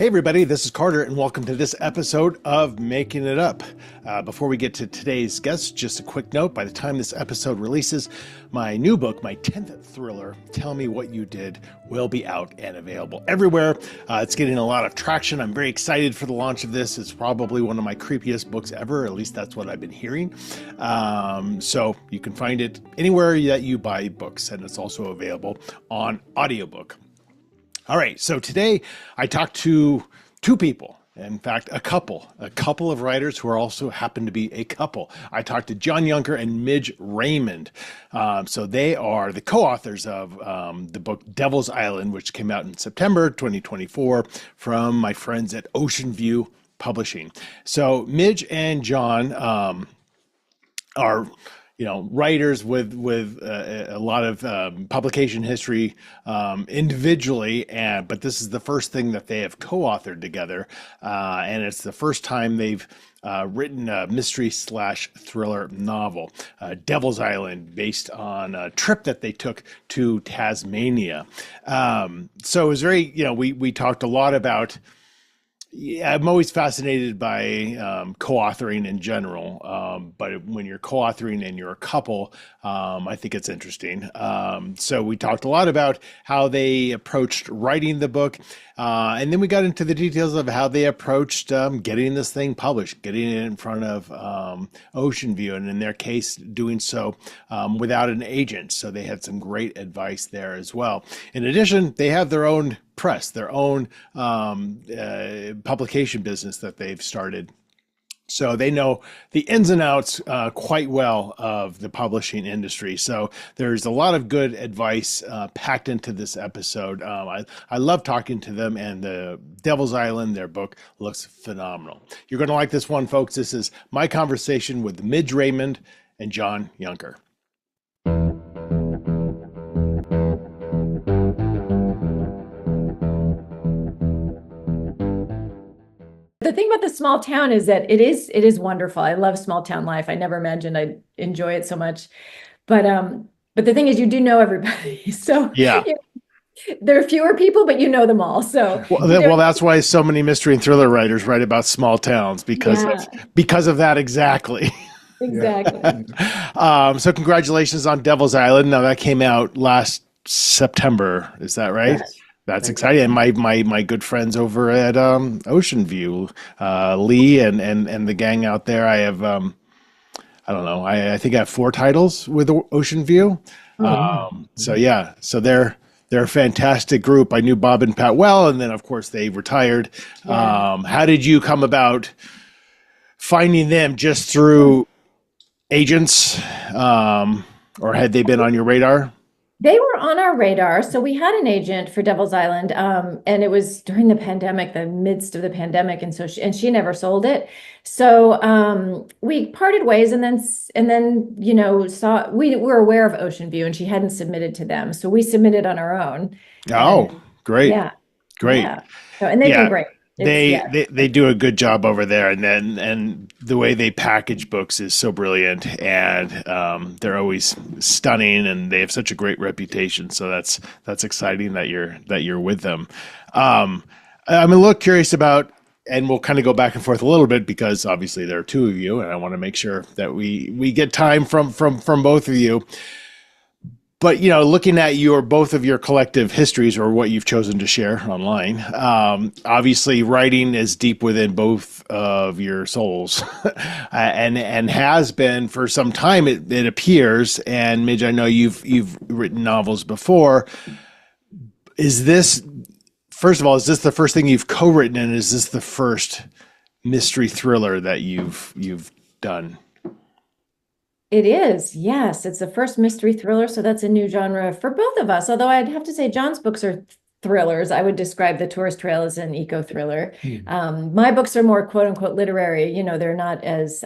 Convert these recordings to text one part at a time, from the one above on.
Hey everybody, this is Carter and welcome to this episode of Making It Up. Before we get to today's guest, just a quick note. By the time this episode releases, my new book, my 10th thriller, Tell Me What You Did, will be out and available everywhere. It's getting a lot of traction. I'm very excited for the launch of this. It's probably one of my creepiest books ever. At least that's what I've been hearing. So you can find it anywhere that you buy books, and it's also available on audiobook. All right, so today I talked to two people, in fact, a couple of writers who are also happen to be a couple. I talked to John Yunker and Midge Raymond. So they are the co-authors of the book Devil's Island, which came out in September 2024 from my friends at Ocean View Publishing. So Midge and John are writers with a lot of publication history individually, but this is the first thing that they have co-authored together, and it's the first time they've written a mystery/thriller novel, Devil's Island, based on a trip that they took to Tasmania. So it was very, we talked a lot about. Yeah, I'm always fascinated by co-authoring in general, but when you're co-authoring and you're a couple, I think it's interesting. So we talked a lot about how they approached writing the book, and then we got into the details of how they approached getting this thing published, getting it in front of Ocean View, and in their case, doing so without an agent. So they had some great advice there as well. In addition, they have their own press, their own publication business that they've started. So they know the ins and outs quite well of the publishing industry. So there's a lot of good advice packed into this episode. I love talking to them, and the Devil's Island, their book, looks phenomenal. You're going to like this one, folks. This is my conversation with Midge Raymond and John Yunker. The thing about the small town is that it is wonderful. I love small town life. I never imagined I'd enjoy it so much. But the thing is, you do know everybody. So yeah, there are fewer people, but you know them all. So well, that's why so many mystery and thriller writers write about small towns, because of that exactly. Exactly. So congratulations on Devil's Island. Now that came out last September. Is that right? Yes. That's exciting. And my good friends over at Ocean View, Lee and the gang out there, I have, I don't know, I think I have 4 titles with Ocean View. So they're a fantastic group. I knew Bob and Pat well, and then of course they retired. Yeah. How did you come about finding them? Just through agents, or had they been on your radar? They were on our radar. So we had an agent for Devil's Island, and it was during the pandemic, the midst of the pandemic, and so she never sold it. So we parted ways, and then we were aware of Ocean View, and she hadn't submitted to them, so we submitted on our own. Oh, great! Yeah, great. Yeah. So, and they've been great. They do a good job over there, and the way they package books is so brilliant, and they're always stunning, and they have such a great reputation. So that's exciting that you're with them. I'm a little curious about, and we'll kind of go back and forth a little bit because obviously there are 2 of you, and I want to make sure that we get time from both of you. But, looking at both of your collective histories, or what you've chosen to share online, obviously writing is deep within both of your souls and has been for some time, it appears. And Midge, I know you've written novels before. First of all, is this the first thing you've co-written, and is this the first mystery thriller that you've done? It is, yes. It's the first mystery thriller, so that's a new genre for both of us. Although I'd have to say John's books are thrillers. I would describe The Tourist Trail as an eco-thriller. My books are more quote-unquote literary. They're not as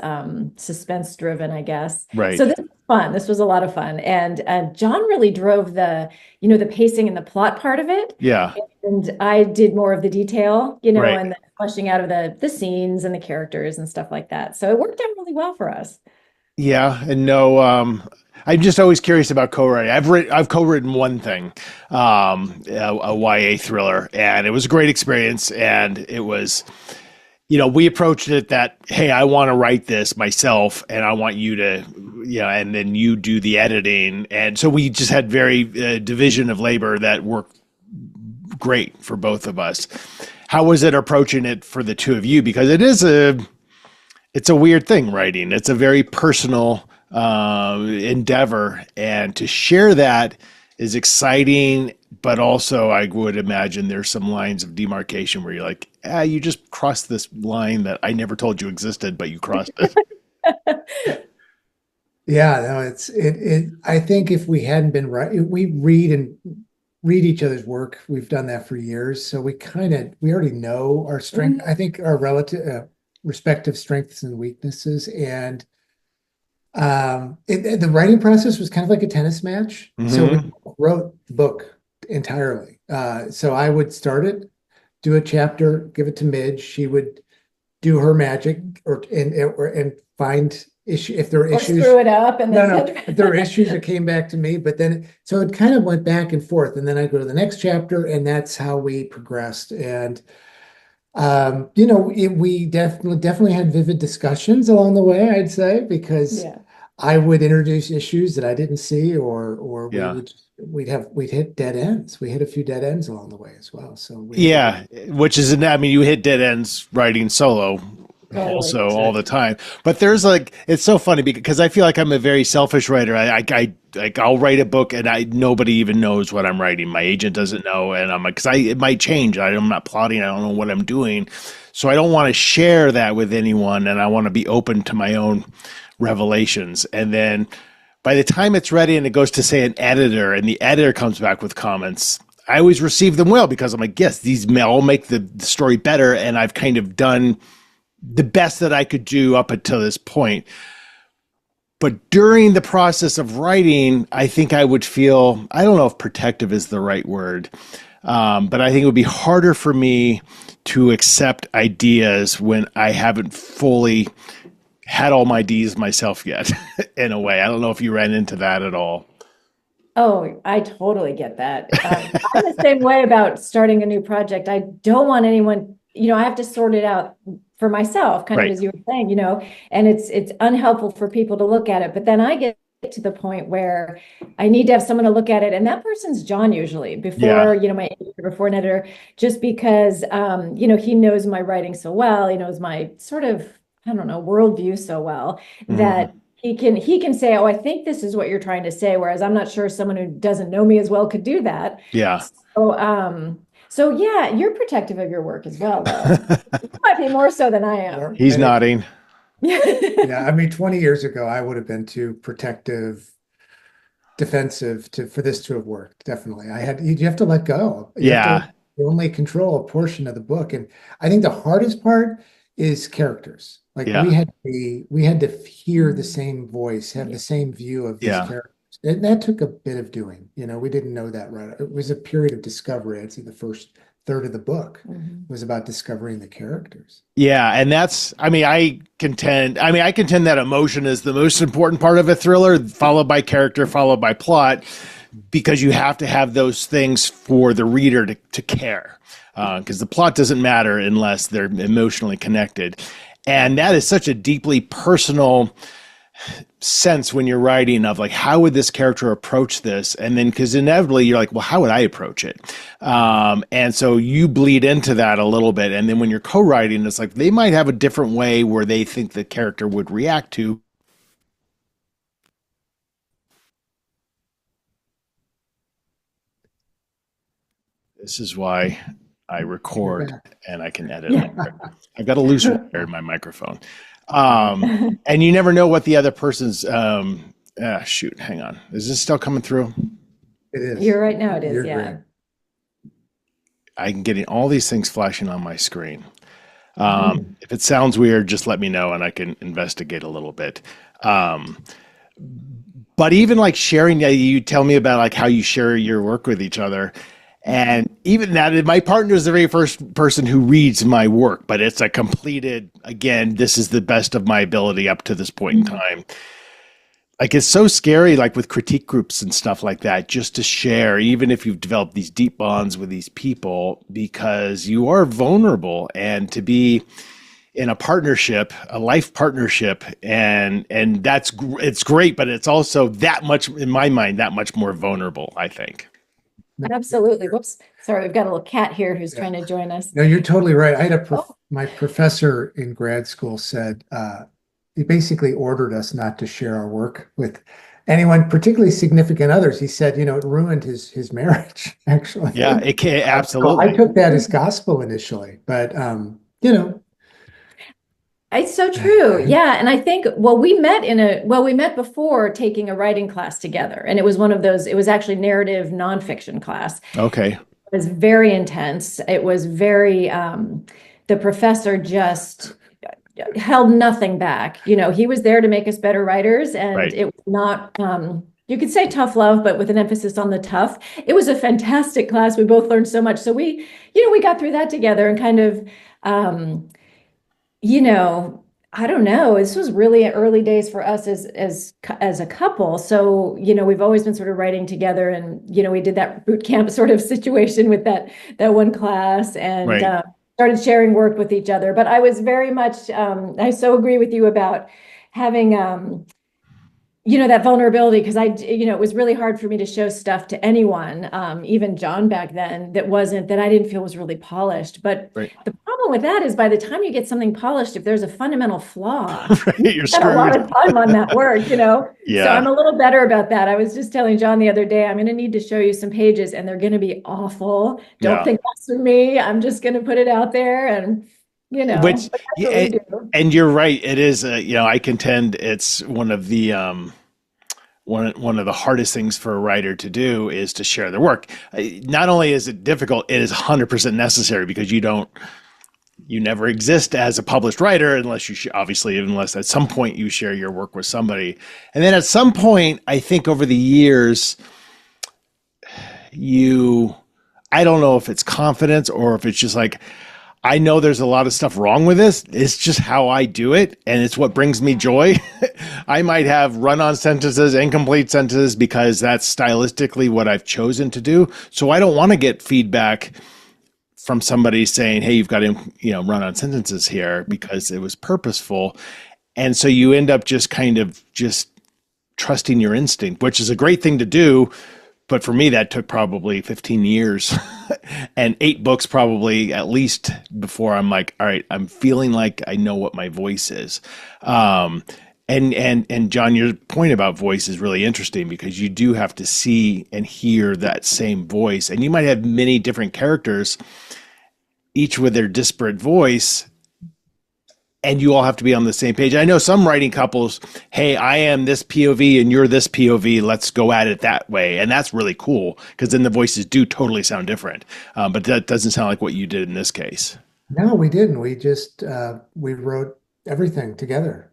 suspense-driven, I guess. Right. So this was fun. This was a lot of fun. And John really drove the pacing and the plot part of it. Yeah. And I did more of the detail, right. and the fleshing out of the scenes and the characters and stuff like that. So it worked out really well for us. Yeah, and no, I'm just always curious about co-writing. I've co-written one thing, a YA thriller, and it was a great experience. And it was, we approached it that, hey, I want to write this myself, and I want you to, and then you do the editing. And so we just had very division of labor that worked great for both of us. How was it approaching it for the two of you? Because it's a weird thing, writing. It's a very personal endeavor, and to share that is exciting, but also I would imagine there's some lines of demarcation where you're like, you just crossed this line that I never told you existed, but you crossed it. Yeah, no, I think if we hadn't been we read each other's work. We've done that for years, so we already know our strength. I think our relative respective strengths and weaknesses, and the writing process was kind of like a tennis match. So we wrote the book entirely. So I would start it, do a chapter, give it to Midge. She would do her magic and find issue if there were issues. Screw it up, and no. If there were issues, it came back to me. But then, so it kind of went back and forth, and then I'd go to the next chapter, and that's how we progressed. And we definitely had vivid discussions along the way, I'd say, because I would introduce issues that I didn't see, or we'd hit dead ends. We hit a few dead ends along the way as well. So which is, you hit dead ends writing solo also all the time. But there's it's so funny because I feel like I'm a very selfish writer. I'll write a book and nobody even knows what I'm writing. My agent doesn't know, and I'm like, because it might change. I'm not plotting. I don't know what I'm doing, so I don't want to share that with anyone, and I want to be open to my own revelations. And then by the time it's ready and it goes to, say, an editor, and the editor comes back with comments, I always receive them well, because I'm like, yes, these all make the story better, and I've kind of done the best that I could do up until this point. But during the process of writing, I think I would feel, I don't know if protective is the right word, but I think it would be harder for me to accept ideas when I haven't fully had all my D's myself yet, in a way. I don't know if you ran into that at all. Oh, I totally get that. I'm the same way about starting a new project. I don't want anyone, I have to sort it out for myself, kind of as you were saying, and it's unhelpful for people to look at it. But then I get to the point where I need to have someone to look at it, and that person's John usually, before my editor, before an editor, just because he knows my writing so well, he knows my sort of, I don't know, worldview so well, that he can say, oh, I think this is what you're trying to say, whereas I'm not sure someone who doesn't know me as well could do that. Yeah. So yeah, you're protective of your work as well, though. You might be more so than I am. He's nodding. Yeah, 20 years ago, I would have been too protective, defensive for this to have worked. Definitely, you have to let go. You only control a portion of the book, and I think the hardest part is characters. We had to hear the same voice, have the same view of these characters. And that took a bit of doing. We didn't know that right. It was a period of discovery. I'd say the first third of the book was about discovering the characters. Yeah, and that's, I contend that emotion is the most important part of a thriller, followed by character, followed by plot, because you have to have those things for the reader to care. Because the plot doesn't matter unless they're emotionally connected. And that is such a deeply personal sense when you're writing of how would this character approach this? And then, because inevitably you're like, well, how would I approach it? And so you bleed into that a little bit. And then when you're co-writing, it's like they might have a different way where they think the character would react to. This is why I record and I can edit. I've got a loose wire in my microphone. And you never know what the other person's, shoot, hang on. Is this still coming through? It is. You're right now. It is. Great. I'm getting all these things flashing on my screen. If it sounds weird, just let me know and I can investigate a little bit. But even sharing, you tell me about how you share your work with each other. And even that, my partner is the very first person who reads my work, but it's a completed, again, this is the best of my ability up to this point in time. Like it's so scary, like with critique groups and stuff like that, just to share, even if you've developed these deep bonds with these people, because you are vulnerable, and to be in a partnership, a life partnership, and it's great, but it's also that much, in my mind, that much more vulnerable, I think. Absolutely. Whoops. Sorry, we've got a little cat here who's trying to join us. No, you're totally right. I had Oh. my professor in grad school said, he basically ordered us not to share our work with anyone, particularly significant others. He said, it ruined his marriage, actually. Yeah, it can So I absolutely. took that as gospel initially, but It's so true. Yeah. And I think, we met before taking a writing class together. And it was one of those, it was actually narrative nonfiction class. Okay. It was very intense. It was very, the professor just held nothing back. He was there to make us better writers, and Right. it was not, you could say tough love, but with an emphasis on the tough. It was a fantastic class. We both learned so much. So we got through that together, and kind of, I don't know, this was really early days for us as a couple. So, we've always been sort of writing together, and, we did that boot camp sort of situation with that one class, and Right. started sharing work with each other. But I was very much, I so agree with you about having, that vulnerability, because it was really hard for me to show stuff to anyone, even John back then, that I didn't feel was really polished. But Right. the problem with that is, by the time you get something polished, if there's a fundamental flaw, Right, you you're spend a lot of time on that work, So Yeah. I'm a little better about that. I was just telling John the other day, I'm going to need to show you some pages, and they're going to be awful. Don't Yeah. think that's for me. I'm just going to put it out there, and Which, but that's what we do. and you're right. It is, I contend it's one of the one of the hardest things for a writer to do is to share their work. Not only is it difficult, it is 100% necessary, because you never exist as a published writer unless unless at some point you share your work with somebody. And then at some point, I think over the years, I don't know if it's confidence or if it's just like, I know there's a lot of stuff wrong with this. It's just how I do it, and it's what brings me joy. I might have run-on sentences, incomplete sentences, because that's stylistically what I've chosen to do. So I don't want to get feedback from somebody saying, hey, you've got to, run-on sentences here, because it was purposeful. And so you end up just kind of just trusting your instinct, which is a great thing to do. But for me, that took probably 15 years and 8 books probably at least before I'm like, all right, I'm feeling like I know what my voice is. And John, your point about voice is really interesting, because you do have to see and hear that same voice. And you might have many different characters, each with their disparate voice, and you all have to be on the same page. I know some writing couples, hey, I am this POV and you're this POV. Let's go at it that way. And that's really cool, because then the voices do totally sound different. But that doesn't sound like what you did in this case. No, we didn't. We just we wrote everything together.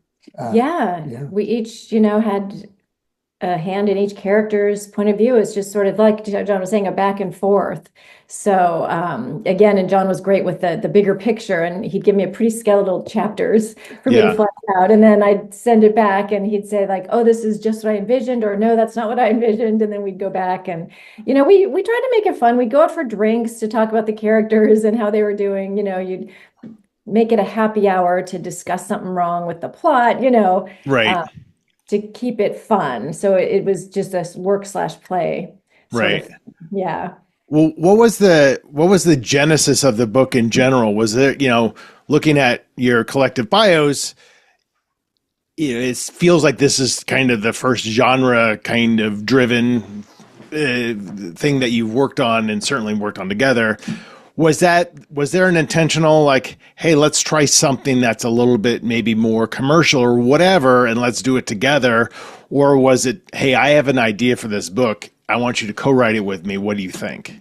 Yeah, we each, had a hand in each character's point of view. It's just sort of like John was saying, a back and forth. So again, and John was great with the bigger picture, and he'd give me a pretty skeletal chapters for me to flesh out, and then I'd send it back, and he'd say like, oh, this is just what I envisioned, or no, that's not what I envisioned, and then we'd go back, and we tried to make it fun. We'd go out for drinks to talk about the characters and how they were doing. You'd make it a happy hour to discuss something wrong with the plot, Right. To keep it fun. So it was just a work/play. Right. Yeah. Well, what was the genesis of the book in general? Was there, looking at your collective bios, it feels like this is kind of the first genre kind of driven thing that you've worked on, and certainly worked on together. Was there an intentional, like, hey, let's try something that's a little bit maybe more commercial or whatever, and let's do it together? Or was it, hey, I have an idea for this book, I want you to co-write it with me, what do you think?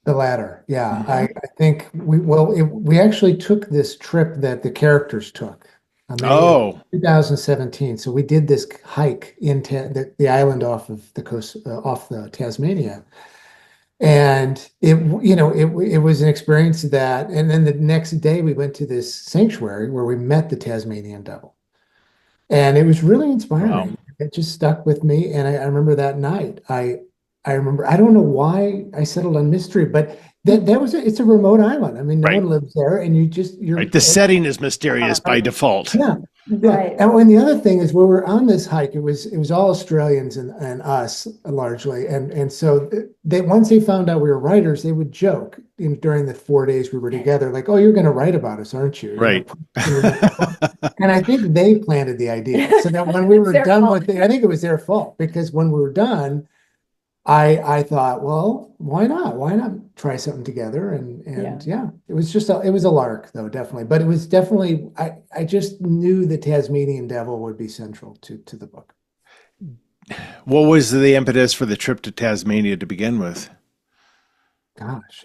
The latter. Yeah. I think we actually took this trip that the characters took. I mean, 2017. So we did this hike in the island off of the coast, off the Tasmania. And it was an experience that, and then the next day we went to this sanctuary where we met the Tasmanian devil. And it was really inspiring. Wow. It just stuck with me. And I remember that night, I remember, I don't know why I settled on mystery, but it's a remote island. I mean, no Right. one lives there, and you're Right. The setting is mysterious by default. yeah. Right. And when the other thing is, when we were on this hike, it was all Australians and us largely, and so they once they found out we were writers, they would joke during the 4 days we were together, like, "Oh, you're going to write about us, aren't you?" Right. And I think they planted the idea, so that when we were done with it, I think it was their fault, because when we were done, I thought, well, why not? Why not try something together? And yeah, it was a lark, though, definitely. But it was definitely, I just knew the Tasmanian Devil would be central to the book. What was the impetus for the trip to Tasmania to begin with? Gosh,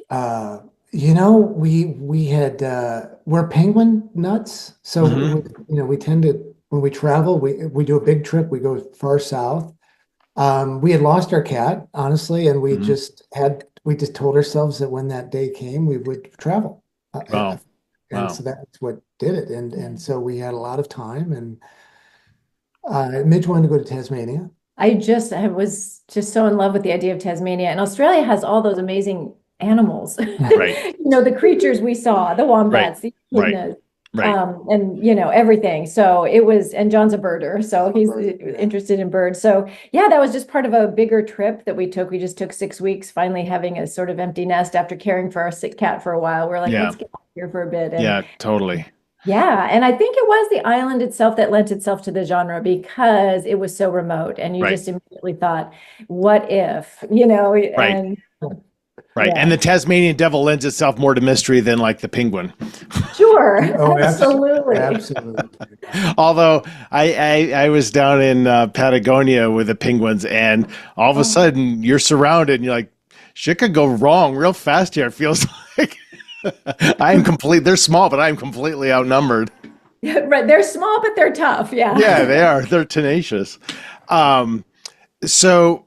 we had we're penguin nuts, so we tend to, when we travel, we do a big trip, we go far south. We had lost our cat, honestly, and we just told ourselves that when that day came, we would travel. Wow. And so that's what did it. And so we had a lot of time, and Midge wanted to go to Tasmania. I was just so in love with the idea of Tasmania, and Australia has all those amazing animals. Right. The creatures we saw, the wombats, the echidnas, and everything. So it was, and John's a birder, so he's interested in birds. So yeah, that was just part of a bigger trip that we took. We just took 6 weeks, finally having a sort of empty nest after caring for our sick cat for a while. We're like, let's get out here for a bit. And yeah, totally. yeah, and I think it was the island itself that lent itself to the genre, because it was so remote, and you just immediately thought, what if, and right. Yeah. And the Tasmanian Devil lends itself more to mystery than like the penguin. Sure. Oh, absolutely. Although I was down in Patagonia with the penguins, and all of a sudden you're surrounded and you're like, shit could go wrong real fast here. It feels like they're small, but I'm completely outnumbered. Right. They're small, but they're tough. Yeah. Yeah, they are. They're tenacious. So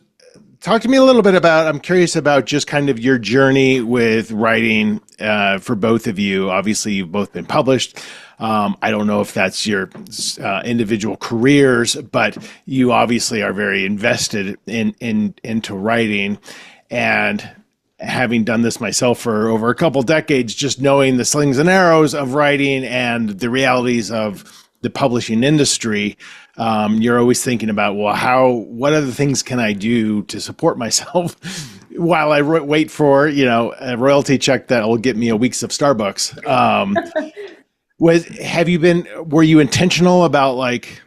talk to me a little bit about, I'm curious about just kind of your journey with writing for both of you. Obviously, you've both been published. I don't know if that's your individual careers, but you obviously are very invested into writing. And having done this myself for over a couple decades, just knowing the slings and arrows of writing and the realities of the publishing industry, you're always thinking about, well, what other things can I do to support myself while I wait for, a royalty check that will get me a weeks of Starbucks. Were you intentional about like,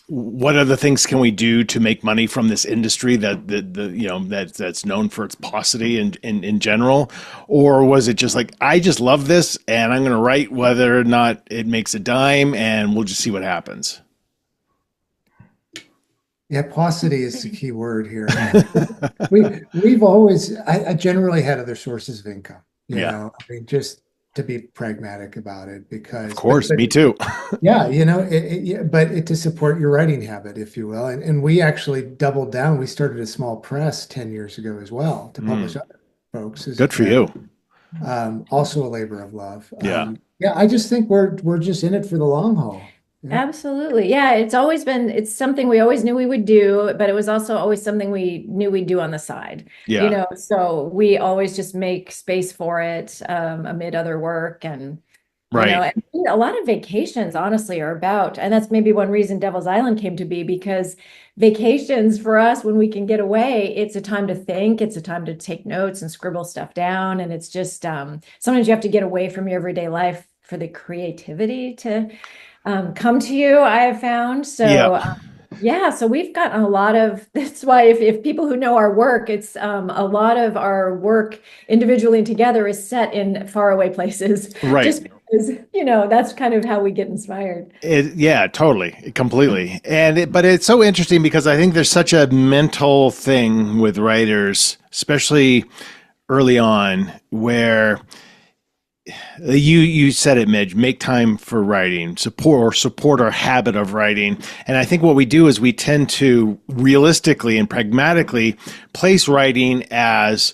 what other things can we do to make money from this industry that's known for its paucity in general? Or was it just like, I just love this and I'm going to write whether or not it makes a dime and we'll just see what happens? Yeah, paucity is the key word here. We've always, I generally had other sources of income, I mean, just to be pragmatic about it, because of course, me too. Yeah, but to support your writing habit, if you will. And we actually doubled down. We started a small press 10 years ago as well to publish other folks. Good for you. Also a labor of love. Yeah. I just think we're just in it for the long haul. Yeah. Absolutely. Yeah, it's something we always knew we would do, but it was also always something we knew we'd do on the side. Yeah. So we always just make space for it amid other work. And right. And a lot of vacations, honestly, are about, and that's maybe one reason Devil's Island came to be, because vacations for us, when we can get away, it's a time to think, it's a time to take notes and scribble stuff down. And it's just, sometimes you have to get away from your everyday life for the creativity to come to you, I have found. So so we've gotten a lot of, that's why if people who know our work, it's a lot of our work individually and together is set in faraway places. Right. Just because, that's kind of how we get inspired. Totally, completely. But it's so interesting because I think there's such a mental thing with writers, especially early on, where you said it, Midge, make time for writing, support our habit of writing. And I think what we do is we tend to realistically and pragmatically place writing as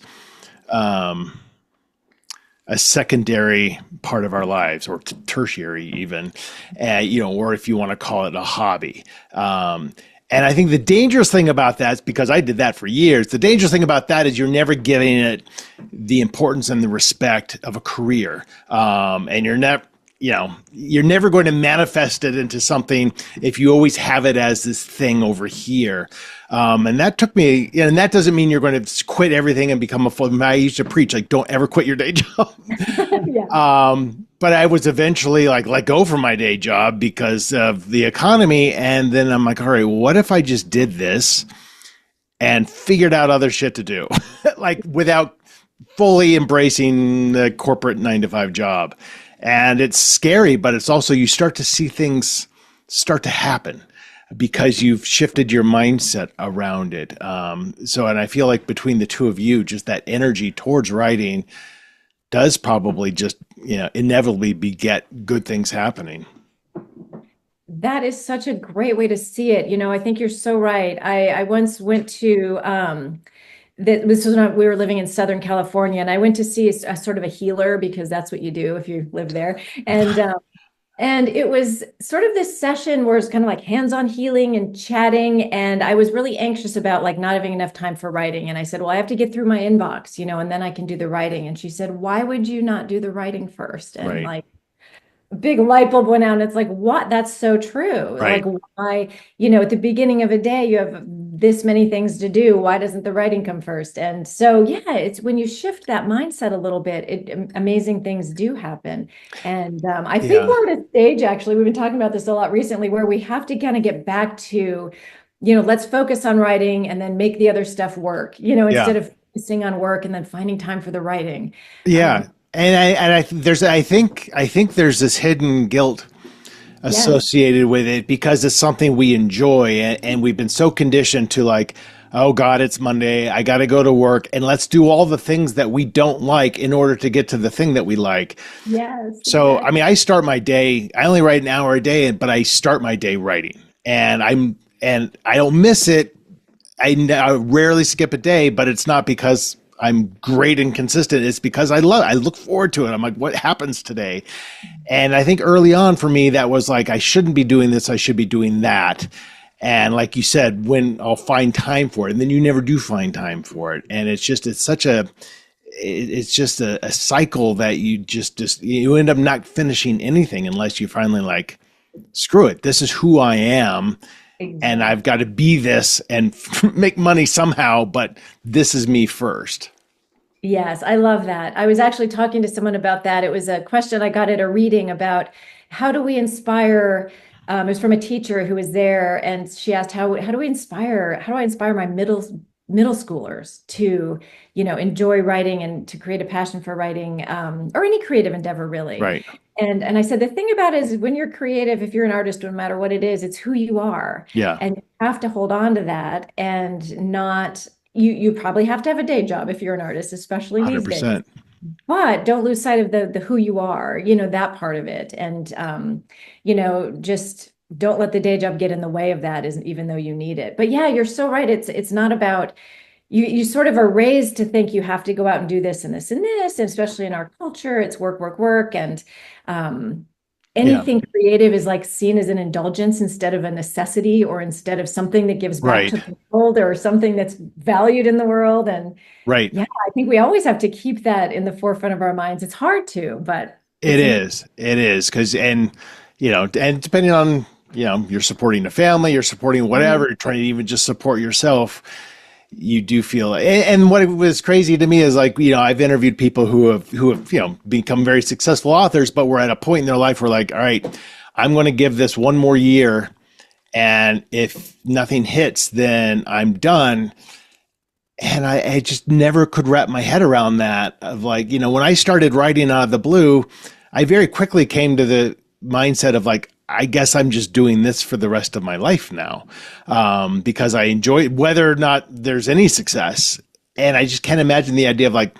a secondary part of our lives, or tertiary even, or if you want to call it a hobby. And I think the dangerous thing about that is, because I did that for years, the dangerous thing about that is you're never giving it the importance and the respect of a career. And you're never going to manifest it into something if you always have it as this thing over here. And that took me, and that doesn't mean you're going to quit everything and become a full. I used to preach, like, don't ever quit your day job. Yeah. But I was eventually like let go from my day job because of the economy. And then I'm like, all right, what if I just did this and figured out other shit to do, like without fully embracing the corporate 9-to-5 job? And it's scary, but it's also, you start to see things start to happen because you've shifted your mindset around it. And I feel like between the two of you, just that energy towards writing does probably just, inevitably beget good things happening. That is such a great way to see it. I think you're so right. I once went to, this was when we were living in Southern California, and I went to see a sort of a healer, because that's what you do if you live there. And it was sort of this session where it's kind of like hands-on healing and chatting. And I was really anxious about like not having enough time for writing. And I said, well, I have to get through my inbox, and then I can do the writing. And she said, why would you not do the writing first? And Right. like, a big light bulb went out, and it's like, what? That's so true. Right. Like, why, at the beginning of a day, you have this many things to do. Why doesn't the writing come first? And so, yeah, it's when you shift that mindset a little bit, amazing things do happen. And I think we're at a stage, actually, we've been talking about this a lot recently, where we have to kind of get back to, let's focus on writing and then make the other stuff work, instead of focusing on work and then finding time for the writing. Yeah. I think there's this hidden guilt associated with it, because it's something we enjoy, and we've been so conditioned to like, oh God, it's Monday, I got to go to work, and let's do all the things that we don't like in order to get to the thing that we like. Yes. So, exactly. I mean, I start my day, I only write an hour a day, but I start my day writing, and I don't miss it. I rarely skip a day, but it's not because I'm great and consistent. It's because I look forward to it. I'm like, what happens today? And I think early on for me, that was like, I shouldn't be doing this. I should be doing that. And like you said, when I'll find time for it, and then you never do find time for it. And it's just a cycle that you end up not finishing anything unless you finally like, screw it. This is who I am. Exactly. And I've got to be this and make money somehow, but this is me first. Yes, I love that. I was actually talking to someone about that. It was a question I got at a reading about how do we inspire, it was from a teacher who was there, and she asked, how do I inspire my middle schoolers to, enjoy writing and to create a passion for writing, or any creative endeavor, really. Right. And I said, the thing about it is, when you're creative, if you're an artist, no matter what it is, it's who you are. Yeah. And you have to hold on to that, and not, you probably have to have a day job if you're an artist, especially these 100%. days. But don't lose sight of the who you are, that part of it. And, just don't let the day job get in the way of that, even though you need it. But yeah, you're so right. It's not about, you sort of are raised to think you have to go out and do this and this and this, and especially in our culture, it's work, work, work. And anything creative is like seen as an indulgence instead of a necessity, or instead of something that gives back to the world, or something that's valued in the world. And yeah, I think we always have to keep that in the forefront of our minds. It's hard to, but it is because, and depending on, you're supporting a family, you're supporting whatever, you're trying to even just support yourself. You do feel, and what was crazy to me is like, I've interviewed people who have, become very successful authors, but we're at a point in their life where like, all right, I'm going to give this one more year. And if nothing hits, then I'm done. And I just never could wrap my head around that of like, when I started writing out of the blue, I very quickly came to the mindset of like, I guess I'm just doing this for the rest of my life now, because I enjoy it, whether or not there's any success. And I just can't imagine the idea of like,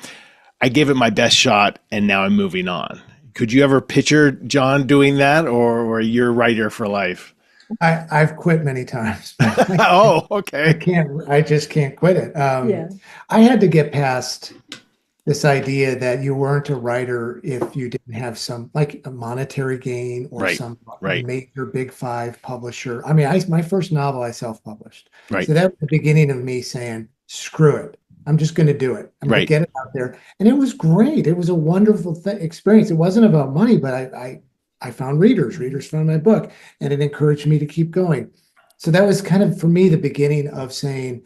I gave it my best shot and now I'm moving on. Could you ever picture John doing that, or you're a writer for life? I've quit many times. Oh, okay. I just can't quit it. I had to get past this idea that you weren't a writer if you didn't have some like a monetary gain or Right. some Right. major big five publisher. I mean, my first novel I self-published. Right. So that was the beginning of me saying, screw it. I'm just going to do it. I'm going Right. to get it out there. And it was great. It was a wonderful experience. It wasn't about money, but I found readers. Readers found my book, and it encouraged me to keep going. So that was kind of, for me, the beginning of saying,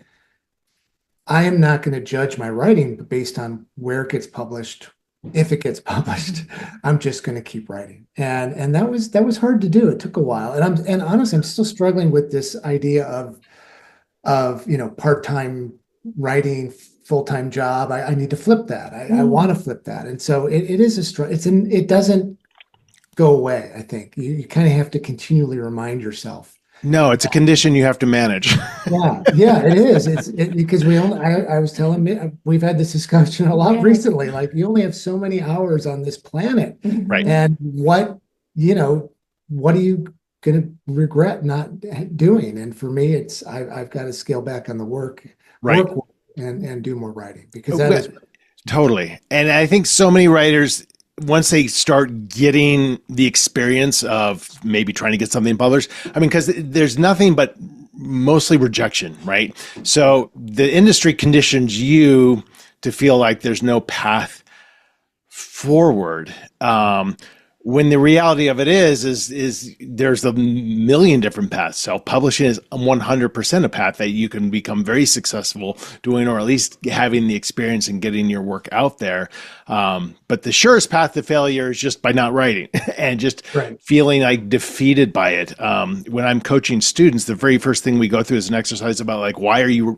I am not going to judge my writing based on where it gets published. If it gets published, I'm just going to keep writing. And that was hard to do. It took a while. And honestly, I'm still struggling with this idea of part-time writing, full-time job. I need to flip that. I want to flip that. And so it is a struggle. It doesn't go away. I think you kind of have to continually remind yourself. No, it's a condition you have to manage. Yeah, it is. Because I was telling me, we've had this discussion a lot recently. Like, you only have so many hours on this planet, Right? and what are you going to regret not doing? And for me, I've got to scale back on the work, Right, and do more writing, because that is totally. And I think so many writers, once they start getting the experience of maybe trying to get something published, I mean, because there's nothing but mostly rejection, right? So the industry conditions you to feel like there's no path forward. When the reality of it is there's a million different paths. Self-publishing is 100% a path that you can become very successful doing, or at least having the experience and getting your work out there. But the surest path to failure is just by not writing and just feeling like defeated by it. When I'm coaching students, the very first thing we go through is an exercise about like, why are you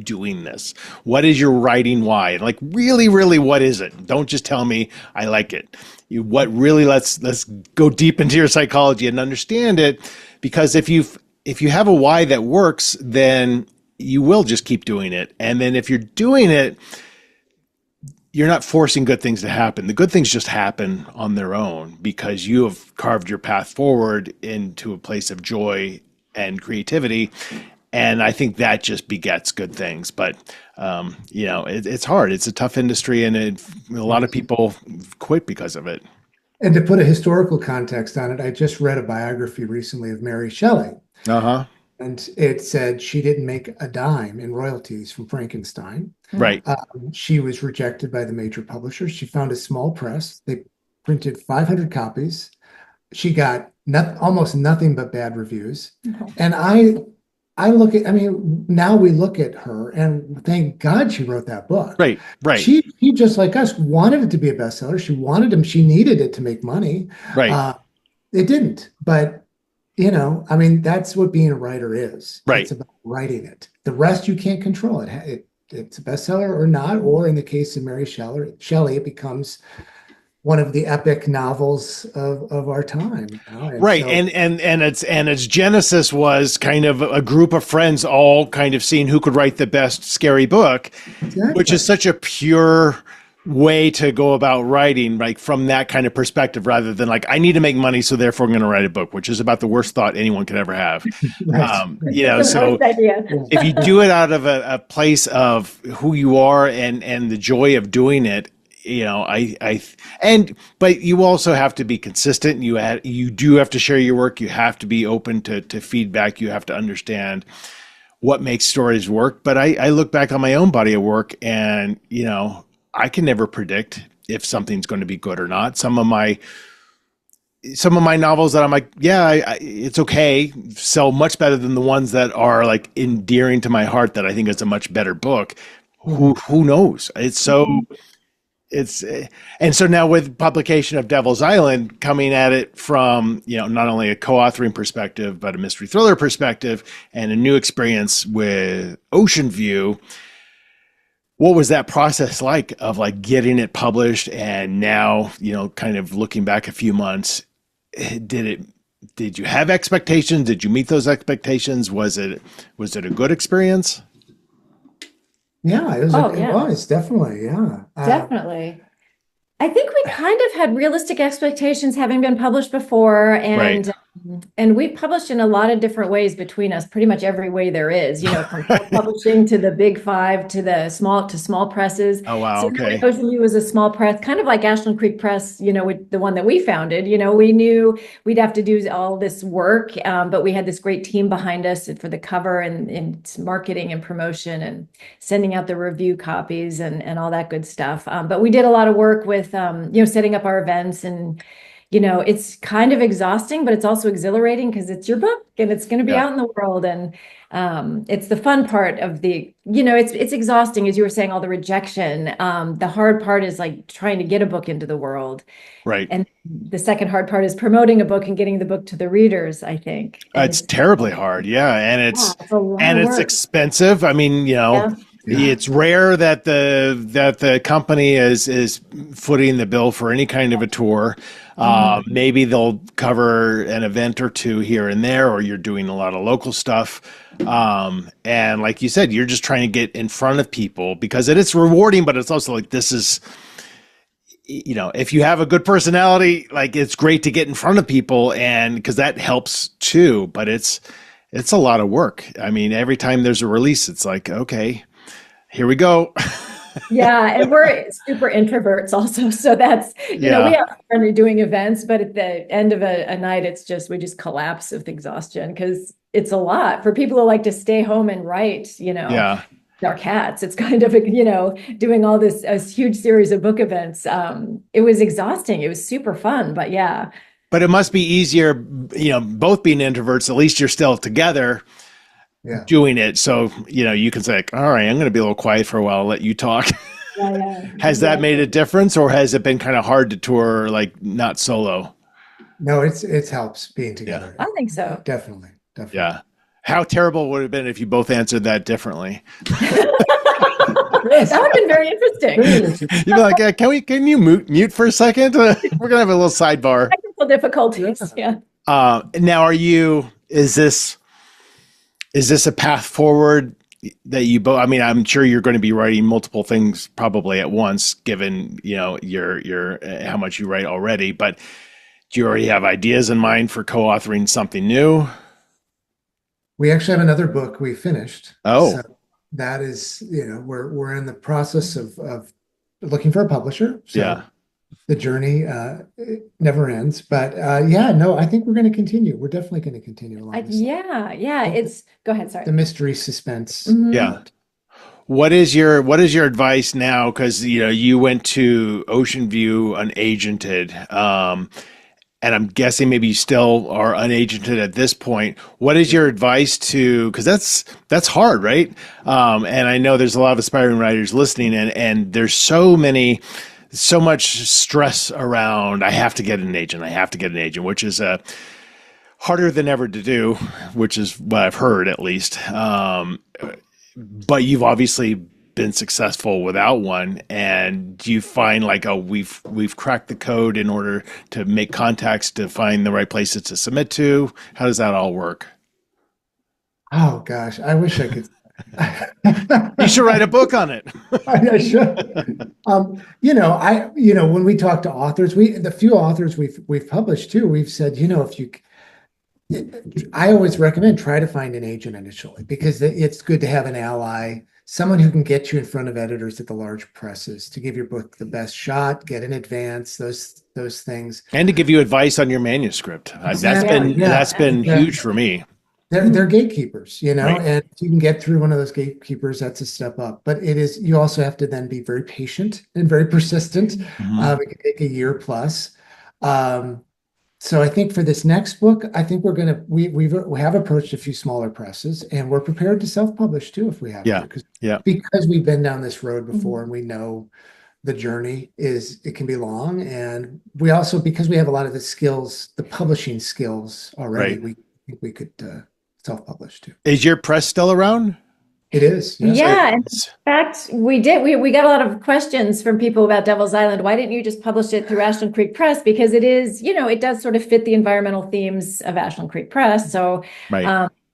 doing this? What is your writing why? And like, really, what is it? Don't just tell me I like it. Let's go deep into your psychology and understand it, because if you have a why that works, then you will just keep doing it. And then if you're doing it, you're not forcing good things to happen. The good things just happen on their own because you have carved your path forward into a place of joy and creativity. And I think that just begets good things. But, it's hard. It's a tough industry, and a lot of people quit because of it. And to put a historical context on it, I just read a biography recently of Mary Shelley. Uh-huh. And it said she didn't make a dime in royalties from Frankenstein. Right. She was rejected by the major publishers. She found a small press. They printed 500 copies. She got almost nothing but bad reviews. Okay. And now we look at her and thank God she wrote that book. Right. She just like us wanted it to be a bestseller. She needed it to make money. Right. It didn't, but that's what being a writer is. Right. It's about writing it. The rest you can't control. It's a bestseller or not, or in the case of Mary Shelley, it becomes one of the epic novels of our time. Right. So, and its genesis was kind of a group of friends all kind of seeing who could write the best scary book, exactly. Which is such a pure way to go about writing, like from that kind of perspective, rather than like, I need to make money, so therefore I'm going to write a book, which is about the worst thought anyone could ever have. So if you do it out of a place of who you are and the joy of doing it, but you also have to be consistent. You do have to share your work. You have to be open to feedback. You have to understand what makes stories work. But I look back on my own body of work, and I can never predict if something's going to be good or not. Some of my novels that I'm like, it's okay, sell much better than the ones that are like endearing to my heart that I think is a much better book. Who knows? And so now with publication of Devil's Island, coming at it from, not only a co-authoring perspective, but a mystery thriller perspective and a new experience with Ocean View, what was that process like of like getting it published? And now, kind of looking back a few months, did you have expectations? Did you meet those expectations? Was it a good experience? Yeah, it was definitely, yeah. Definitely. I think we kind of had realistic expectations having been published before, and And we published in a lot of different ways between us, pretty much every way there is, from publishing to the big five to the small presses. Oh, wow. So Okay. Ocean View was a small press, kind of like Ashland Creek Press, with the one that we founded. We knew we'd have to do all this work, but we had this great team behind us for the cover and marketing and promotion and sending out the review copies and all that good stuff. But we did a lot of work with, setting up our events, and it's kind of exhausting, but it's also exhilarating because it's your book and it's going to be out in the world. And it's the fun part of it's exhausting, as you were saying, all the rejection. The hard part is like trying to get a book into the world. Right. And the second hard part is promoting a book and getting the book to the readers, I think. It's terribly hard. Yeah. And it's expensive. I mean, it's rare that the company is footing the bill for any kind of a tour. Maybe they'll cover an event or two here and there, or you're doing a lot of local stuff. And like you said, you're just trying to get in front of people because it is rewarding, but it's also like, this is, if you have a good personality, like it's great to get in front of people, and because that helps too, but it's a lot of work. I mean, every time there's a release, it's like, okay, here we go. Yeah, and we're super introverts also. So that's, we have fun doing events, but at the end of a night, we just collapse with exhaustion because it's a lot for people who like to stay home and write, our cats. It's kind of, doing all this, a huge series of book events. It was exhausting. It was super fun, but yeah. But it must be easier, both being introverts, at least you're still together. Yeah. Doing it. So, you can say, all right, I'm going to be a little quiet for a while, let you talk. Has that made a difference, or has it been kind of hard to tour, like not solo? No, it helps being together. I think so. Definitely. Yeah. How terrible would it have been if you both answered that differently? That would have been very interesting. You'd be like, can you mute for a second? We're going to have a little sidebar. Technical difficulties. Yeah. Now, is this a path forward that you both? I mean, I'm sure you're going to be writing multiple things probably at once, given your how much you write already. But do you already have ideas in mind for co-authoring something new? We actually have another book we finished. Oh, so that is, we're in the process of looking for a publisher. So the journey never ends, but I think we're going to continue. We're definitely going to continue along this line. Go ahead. Sorry. The mystery suspense. Mm-hmm. Yeah. What is your advice now? Because you went to Ocean View unagented, and I'm guessing maybe you still are unagented at this point. What is your advice because that's hard, right? And I know there's a lot of aspiring writers listening, and there's so much stress around, I have to get an agent, which is harder than ever to do, which is what I've heard at least. But you've obviously been successful without one. And do you find like, we've cracked the code in order to make contacts to find the right places to submit to? How does that all work? Oh gosh, I wish I could. You should write a book on it. I should. When we talk to authors, the few authors we've published too, we've said, I always recommend try to find an agent initially, because it's good to have an ally, someone who can get you in front of editors at the large presses to give your book the best shot, get an advance, those things, and to give you advice on your manuscript. That's been huge for me. They're gatekeepers, Right. and if you can get through one of those gatekeepers, that's a step up. But you also have to then be very patient and very persistent. Mm-hmm. It can take a year plus. So I think for this next book, I think we have approached a few smaller presses, and we're prepared to self-publish too if we have to. Because we've been down this road before, and we know the journey it can be long, and we also, because we have a lot of the skills, the publishing skills already, we think we could self-publish too. Is your press still around? It is. Yes. Yeah. In fact, we did. We got a lot of questions from people about Devil's Island. Why didn't you just publish it through Ashland Creek Press? Because it is, it does sort of fit the environmental themes of Ashland Creek Press. So,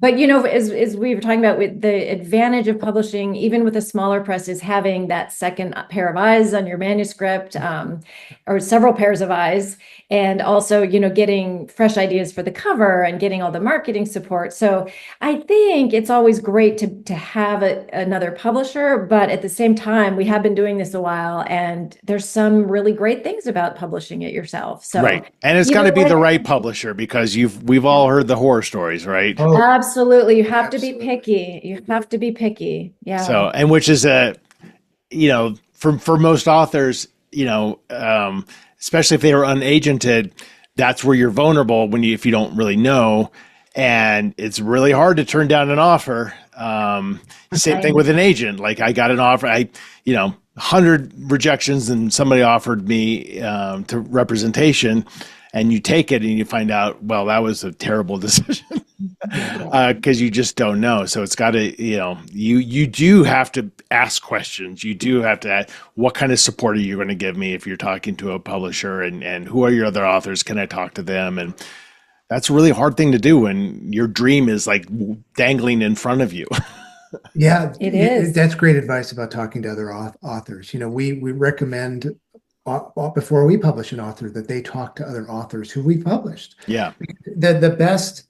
But as we were talking about, with the advantage of publishing, even with a smaller press, is having that second pair of eyes on your manuscript, or several pairs of eyes, and also, getting fresh ideas for the cover and getting all the marketing support. So I think it's always great to have another publisher, but at the same time, we have been doing this a while, and there's some really great things about publishing it yourself. So Right. And it's got to be the right publisher, because we've all heard the horror stories, right? Oh, absolutely. You have to be absolutely. picky. You have to be picky. Yeah. So, and which is for most authors, especially if they are unagented, that's where you're vulnerable if you don't really know. And it's really hard to turn down an offer. Same thing with an agent. Like, I got an offer, 100 rejections, and somebody offered me to representation, and you take it and you find out, well, that was a terrible decision, because you just don't know. So it's got to, you do have to ask questions. You do have to ask, what kind of support are you going to give me if you're talking to a publisher, and who are your other authors? Can I talk to them? And that's a really hard thing to do when your dream is like dangling in front of you. Yeah, It is. That's great advice about talking to other authors. We recommend before we publish an author that they talk to other authors who we've published. Yeah. The best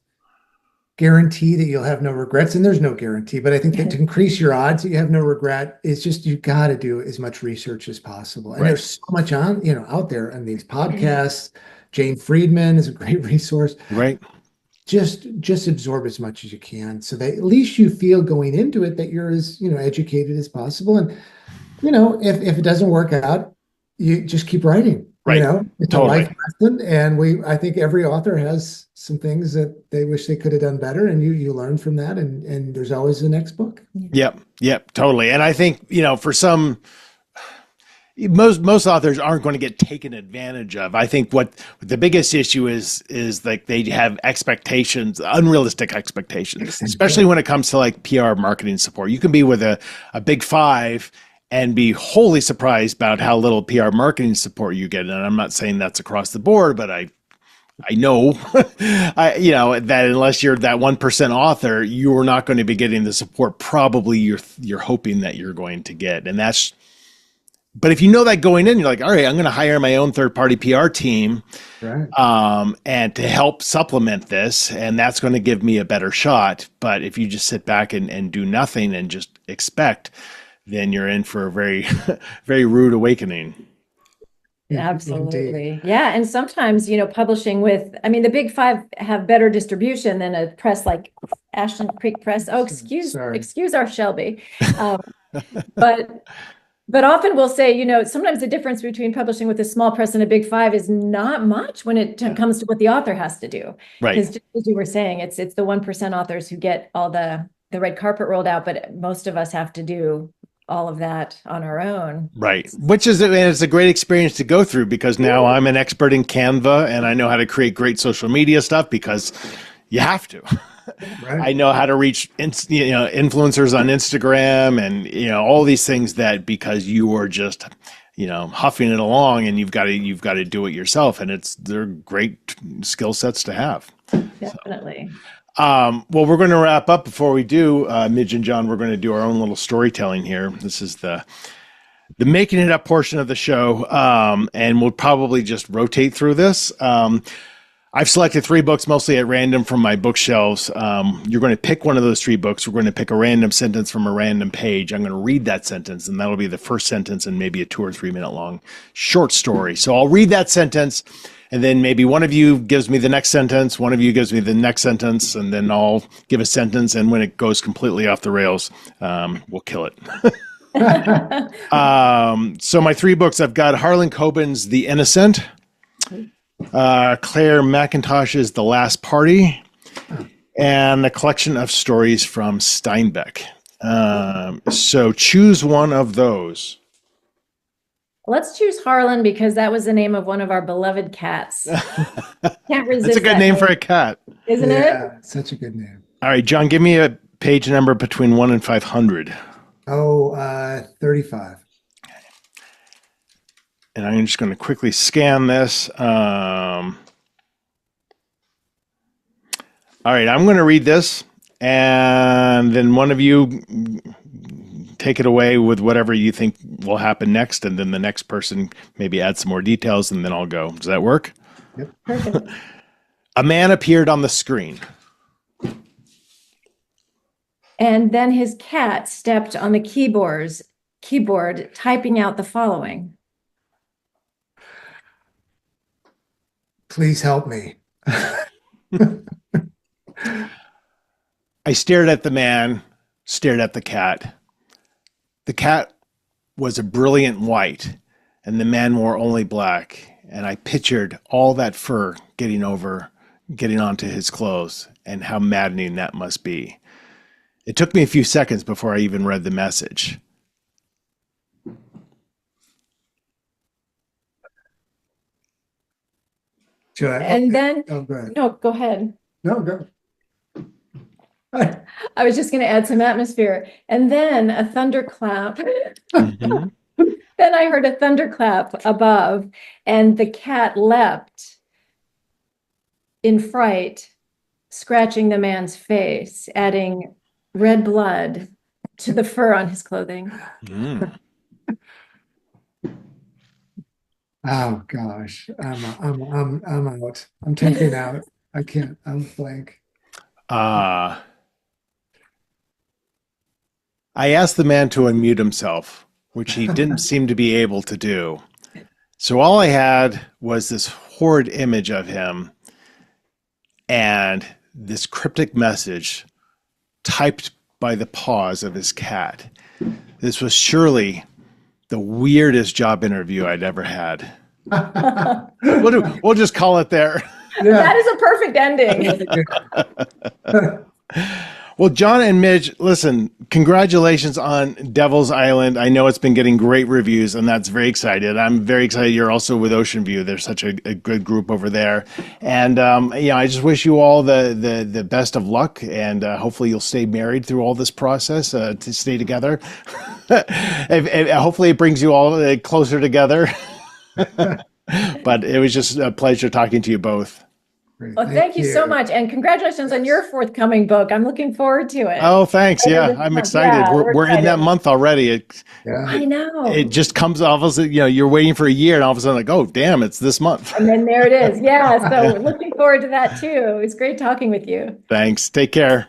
guarantee that you'll have no regrets, and there's no guarantee, but I think that to increase your odds that you have no regret is just, you got to do as much research as possible. And there's so much out there on these podcasts. Jane Friedman is a great resource. Right. Just absorb as much as you can, so that at least you feel going into it that you're as educated as possible. And if it doesn't work out, you just keep writing. Right. It's Totally. a life lesson, and I think every author has some things that they wish they could have done better, and you learn from that, and there's always the next book. Yep, totally. And I think for some, most authors aren't going to get taken advantage of. I think what the biggest issue is like they have expectations, unrealistic expectations, especially when it comes to like PR marketing support. You can be with a big five and be wholly surprised about how little PR marketing support you get. And I'm not saying that's across the board, but I know, that unless you're that 1% author, you're not going to be getting the support probably you're hoping that you're going to get. And but if you know that going in, you're like, all right, I'm going to hire my own third-party PR team, Right. And to help supplement this, and that's going to give me a better shot. But if you just sit back and do nothing and just expect, then you're in for a very, very rude awakening. Absolutely. Indeed. Yeah. And sometimes, publishing the big five have better distribution than a press like Ashland Creek Press. Oh, excuse our Shelby. But often we'll say, sometimes the difference between publishing with a small press and a big five is not much when it comes to what the author has to do. Right. Because just as you were saying, it's the 1% authors who get all the red carpet rolled out, but most of us have to do all of that on our own. Right. Which is, it's a great experience to go through, because now I'm an expert in Canva and I know how to create great social media stuff, because you have to. Right. I know how to reach influencers on Instagram and all these things, that because you are just huffing it along, and you've got to do it yourself, and they're great skill sets to have. Definitely. Well, we're going to wrap up. Before we do, Midge and John, we're going to do our own little storytelling here. This is the making it up portion of the show, and we'll probably just rotate through this. I've selected 3 books mostly at random from my bookshelves. You're going to pick one of those 3 books. We're going to pick a random sentence from a random page. I'm going to read that sentence, and that'll be the first sentence and maybe a 2 or 3 minute long short story. So I'll read that sentence, and then maybe one of you gives me the next sentence, one of you gives me the next sentence, and then I'll give a sentence. And when it goes completely off the rails, we'll kill it. So my 3 books, I've got Harlan Coben's The Innocent, Claire McIntosh's The Last Party, and a collection of stories from Steinbeck. So choose one of those. Let's choose Harlan, because that was the name of one of our beloved cats. Can't resist. That's a good name for a cat, isn't it? Yeah, such a good name. All right, John, give me a page number between 1 and 500. 35. And I'm just going to quickly scan this. All right, I'm going to read this, and then one of you take it away with whatever you think will happen next, and then the next person maybe add some more details, and then I'll go. Does that work? Yep. Perfect. A man appeared on the screen. And then his cat stepped on the keyboard, typing out the following. Please help me. I stared at the man, stared at the cat. The cat was a brilliant white, and the man wore only black. And I pictured all that fur getting onto his clothes, and how maddening that must be. It took me a few seconds before I even read the message. Should I? And then, Oh, go ahead. no, go ahead. No, go. I was just going to add some atmosphere. And then a thunderclap. Mm-hmm. Then I heard a thunderclap above, and the cat leapt in fright, scratching the man's face, adding red blood to the fur on his clothing. Mm. Oh gosh, I'm out. I'm taken out. I can't. I'm blank. I asked the man to unmute himself, which he didn't seem to be able to do. So all I had was this horrid image of him and this cryptic message typed by the paws of his cat. This was surely the weirdest job interview I'd ever had. We'll just call it there. That is a perfect ending. Well, John and Midge, listen, congratulations on Devil's Island. I know it's been getting great reviews, and that's very excited. I'm very excited you're also with Ocean View. They're such a good group over there. And I just wish you all the best of luck, and hopefully you'll stay married through all this process to stay together. Hopefully it brings you all closer together. But it was just a pleasure talking to you both. Great. Well, thank you so much. And congratulations on your forthcoming book. I'm looking forward to it. Oh, thanks. Yeah, I'm excited. Yeah, we're in that month already. I know. It just comes off as, you're waiting for a year, and all of a sudden like, oh, damn, it's this month. And then there it is. Yeah. So looking forward to that too. It's great talking with you. Thanks. Take care.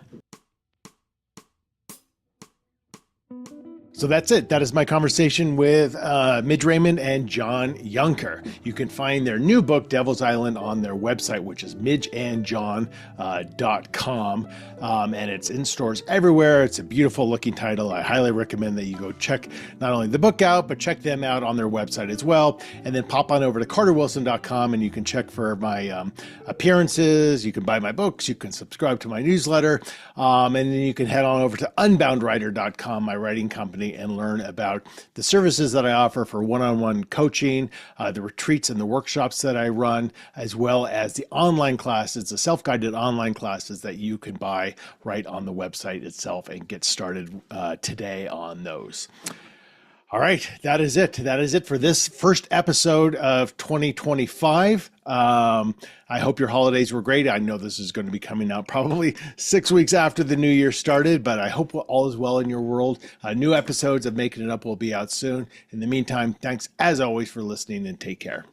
So that's it. That is my conversation with Midge Raymond and John Yunker. You can find their new book, Devil's Island, on their website, which is midgeandjohn.com. And it's in stores everywhere. It's a beautiful looking title. I highly recommend that you go check not only the book out, but check them out on their website as well. And then pop on over to carterwilson.com and you can check for my appearances. You can buy my books. You can subscribe to my newsletter. And then you can head on over to unboundwriter.com, my writing company, and learn about the services that I offer for one-on-one coaching, the retreats and the workshops that I run, as well as the online classes, the self-guided online classes that you can buy right on the website itself and get started today on those. All right, that is it. That is it for this first episode of 2025. I hope your holidays were great. I know this is going to be coming out probably 6 weeks after the new year started, but I hope all is well in your world. New episodes of Making It Up will be out soon. In the meantime, thanks as always for listening, and take care.